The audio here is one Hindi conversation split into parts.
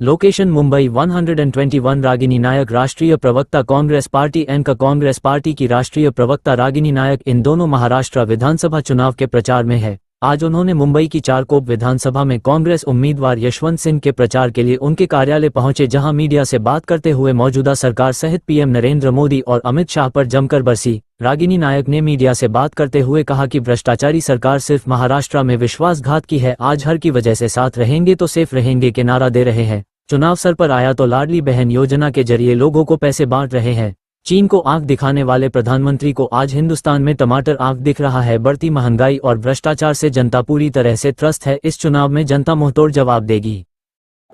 लोकेशन मुंबई 121 रागिनी नायक राष्ट्रीय प्रवक्ता कांग्रेस पार्टी एन का कांग्रेस पार्टी की राष्ट्रीय प्रवक्ता रागिनी नायक इन दोनों महाराष्ट्र विधानसभा चुनाव के प्रचार में है। आज उन्होंने मुंबई की चारकोप विधानसभा में कांग्रेस उम्मीदवार यशवंत सिंह के प्रचार के लिए उनके कार्यालय पहुंचे, जहां मीडिया से बात करते हुए मौजूदा सरकार सहित पीएम नरेंद्र मोदी और अमित शाह पर जमकर बरसी। रागिनी नायक ने मीडिया से बात करते हुए कहा कि भ्रष्टाचारी सरकार सिर्फ महाराष्ट्र में विश्वासघात की है। आज हर की वजह से साथ रहेंगे तो सेफ रहेंगे के नारा दे रहे हैं। चुनाव सर पर आया तो लाडली बहन योजना के जरिए लोगों को पैसे बांट रहे हैं। चीन को आंख दिखाने वाले प्रधानमंत्री को आज हिंदुस्तान में टमाटर आंख दिख रहा है। बढ़ती महंगाई और भ्रष्टाचार से जनता पूरी तरह से त्रस्त है। इस चुनाव में जनता मुंहतोड़ जवाब देगी।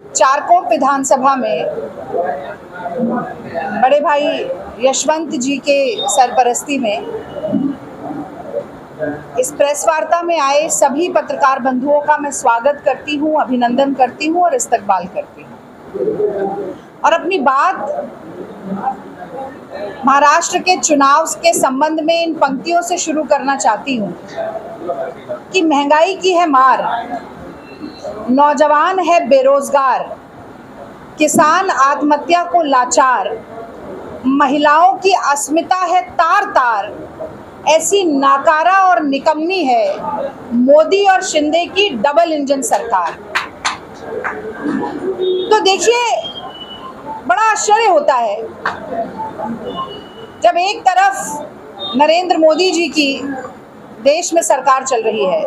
चारकोप विधानसभा में बड़े भाई यशवंत जी के सरपरस्ती में इस प्रेस वार्ता में आए सभी पत्रकार बंधुओं का मैं स्वागत करती हूं, अभिनंदन करती हूं और इस्तकबाल करती हूं। और अपनी बात महाराष्ट्र के चुनाव के संबंध में इन पंक्तियों से शुरू करना चाहती हूं कि महंगाई की है मार, नौजवान है बेरोजगार, किसान आत्महत्या को लाचार, महिलाओं की अस्मिता है तार तार, ऐसी नाकारा और निकम्मी है मोदी और शिंदे की डबल इंजन सरकार। तो देखिए, बड़ा आश्चर्य होता है जब एक तरफ नरेंद्र मोदी जी की देश में सरकार चल रही है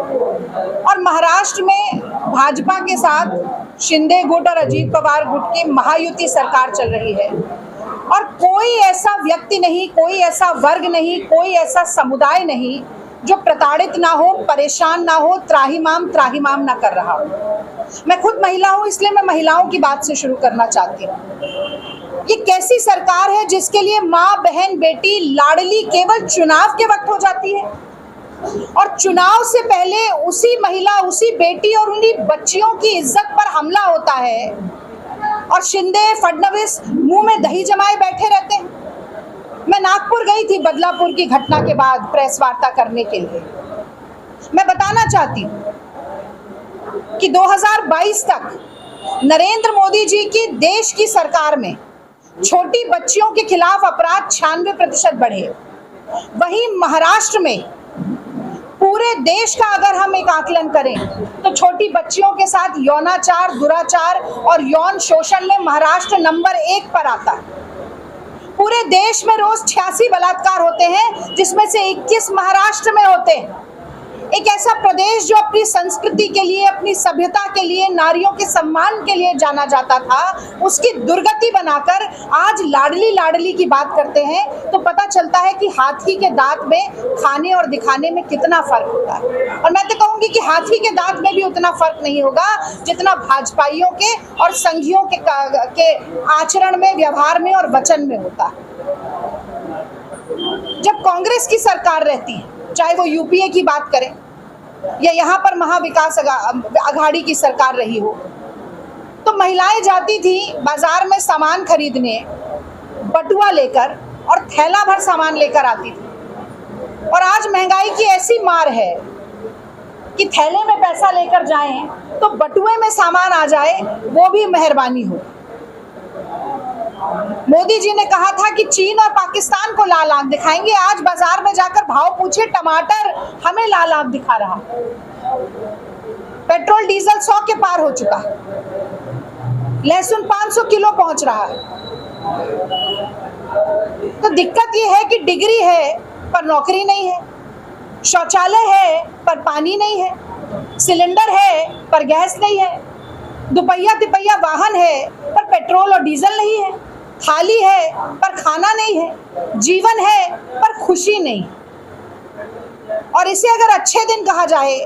और महाराष्ट्र में भाजपा के साथ शिंदे गुट और अजीत पवार गुट की महायुति सरकार चल रही है, और कोई ऐसा व्यक्ति नहीं, कोई ऐसा वर्ग नहीं, कोई ऐसा समुदाय नहीं जो प्रताड़ित ना हो, परेशान ना हो, त्राहिमाम ना कर रहा हो। मैं खुद महिला हूं, इसलिए मैं महिलाओं की बात से शुरू करना चाहती हूँ। ये कैसी सरकार है जिसके लिए माँ, बहन, बेटी, लाडली केवल चुनाव के वक्त हो जाती है, और चुनाव से पहले उसी महिला, उसी बेटी और उन्हीं बच्चियों की इज्जत पर हमला होता है, और शिंदे फडणवीस मुंह में दही जमाए बैठे रहते हैं। मैं नागपुर गई थी बदलापुर की घटना के बाद प्रेस वार्ता करने के लिए। मैं बताना चाहती हूँ कि 2022 तक नरेंद्र मोदी जी की देश की सरकार में छोटी बच्चियों के खिलाफ अपराध 96% बढ़े। वहीं महाराष्ट्र में पूरे देश का अगर हम एक आकलन करें तो छोटी बच्चियों के साथ यौनाचार, दुराचार और यौन शोषण में महाराष्ट्र नंबर 1 पर आता है। पूरे देश में रोज 86 बलात्कार होते हैं, जिसमें से 21 महाराष्ट्र में होते हैं। एक ऐसा प्रदेश जो अपनी संस्कृति के लिए, अपनी सभ्यता के लिए, नारियों के सम्मान के लिए जाना जाता था, उसकी दुर्गति बनाकर आज लाडली की बात करते हैं तो पता चलता है कि हाथी के दांत में खाने और दिखाने में कितना फर्क होता है। और मैं तो कहूंगी कि हाथी के दांत में भी उतना फर्क नहीं होगा जितना भाजपाइयों के और संघियों के आचरण में, व्यवहार में और वचन में होता है। जब कांग्रेस की सरकार रहती है, चाहे वो यूपीए की बात करें या यहाँ पर महाविकास आघाड़ी की सरकार रही हो, तो महिलाएं जाती थी बाजार में सामान खरीदने, बटुआ लेकर और थैला भर सामान लेकर आती थी। और आज महंगाई की ऐसी मार है कि थैले में पैसा लेकर जाएं तो बटुए में सामान आ जाए, वो भी मेहरबानी हो। मोदी जी ने कहा था कि चीन और पाकिस्तान को लाल आंख दिखाएंगे। आज बाजार में जाकर भाव पूछे, टमाटर हमें लाल आंख दिखा रहा। पेट्रोल डीजल 100 के पार हो चुका है, लहसुन 500 किलो पहुंच रहा है। तो दिक्कत यह है कि डिग्री है पर नौकरी नहीं है, शौचालय है पर पानी नहीं है, सिलेंडर है पर गैस नहीं है, दुपहिया तिपहिया वाहन है पर पेट्रोल और डीजल नहीं है, थाली है पर खाना नहीं है, जीवन है पर खुशी नहीं। और इसे अगर अच्छे दिन कहा जाए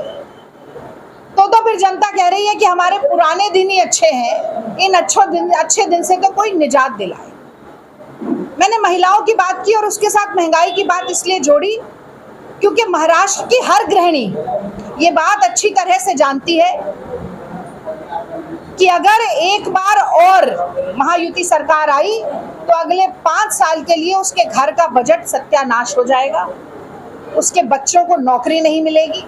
तो फिर जनता कह रही है कि हमारे पुराने दिन ही अच्छे हैं, इन अच्छे दिन से तो कोई निजात दिलाए। मैंने महिलाओं की बात की और उसके साथ महंगाई की बात इसलिए जोड़ी क्योंकि महाराष्ट्र की हर गृहिणी ये बात अच्छी तरह से जानती है कि अगर एक बार और महायुति सरकार आई तो अगले 5 साल के लिए उसके घर का बजट सत्यानाश हो जाएगा, उसके बच्चों को नौकरी नहीं मिलेगी,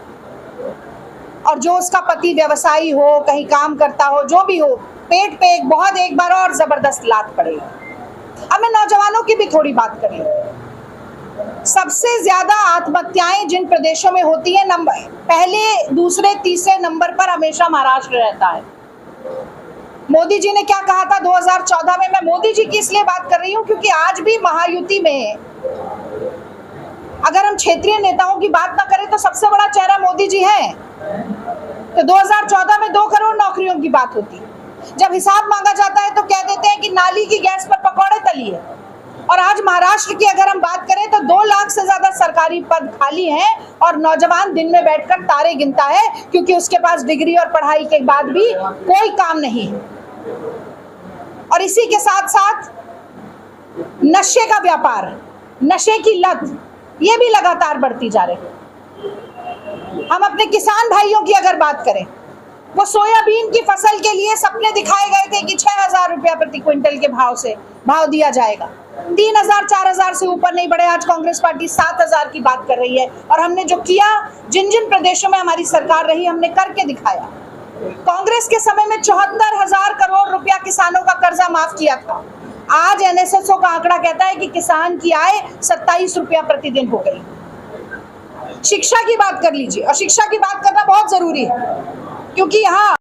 और जो उसका पति व्यवसायी हो, कहीं काम करता हो, जो भी हो, पेट पे एक बार और जबरदस्त लात पड़ेगी। अब मैं नौजवानों की भी थोड़ी बात करें। सबसे ज्यादा आत्महत्याएं जिन प्रदेशों में होती है, पहले, दूसरे, तीसरे नंबर पर हमेशा महाराष्ट्र रहता है। मोदी जी ने क्या कहा था 2014 में? मैं मोदी जी की इसलिए बात कर रही हूं क्योंकि आज भी महायुति में अगर हम क्षेत्रीय नेताओं की बात ना करें तो सबसे बड़ा चेहरा मोदी जी हैं। तो 2014 में 2 करोड़ नौकरियों की बात होती, जब हिसाब मांगा जाता है तो कह देते हैं कि नाली की गैस पर पकौड़े तलिए। और आज महाराष्ट्र की अगर हम बात करें तो 2 लाख से ज्यादा सरकारी पद खाली हैं और नौजवान दिन में बैठकर तारे गिनता है क्योंकि उसके पास डिग्री और पढ़ाई के बाद भी कोई काम नहीं है। और इसी के साथ साथ नशे का व्यापार, नशे की लत, ये भी लगातार बढ़ती जा रही है। हम अपने किसान भाइयों की अगर बात करें, वो सोयाबीन की फसल के लिए सपने दिखाए गए थे कि 6,000 रुपया प्रति क्विंटल के भाव दिया जाएगा। 3,000 4,000 से ऊपर नहीं बढ़े। आज कांग्रेस पार्टी 7,000 की बात कर रही है। और हमने जो किया, जिन जिन प्रदेशों में हमारी सरकार रही, हमने करके दिखाया। कांग्रेस के समय में 74,000 करोड़ रुपया किसानों का कर्जा माफ किया था। आज एनएसएसओ का आंकड़ा कहता है कि किसान की आय 27 रुपया प्रतिदिन हो गई। शिक्षा की बात कर लीजिए, और शिक्षा की बात करना बहुत जरूरी है क्योंकि यहाँ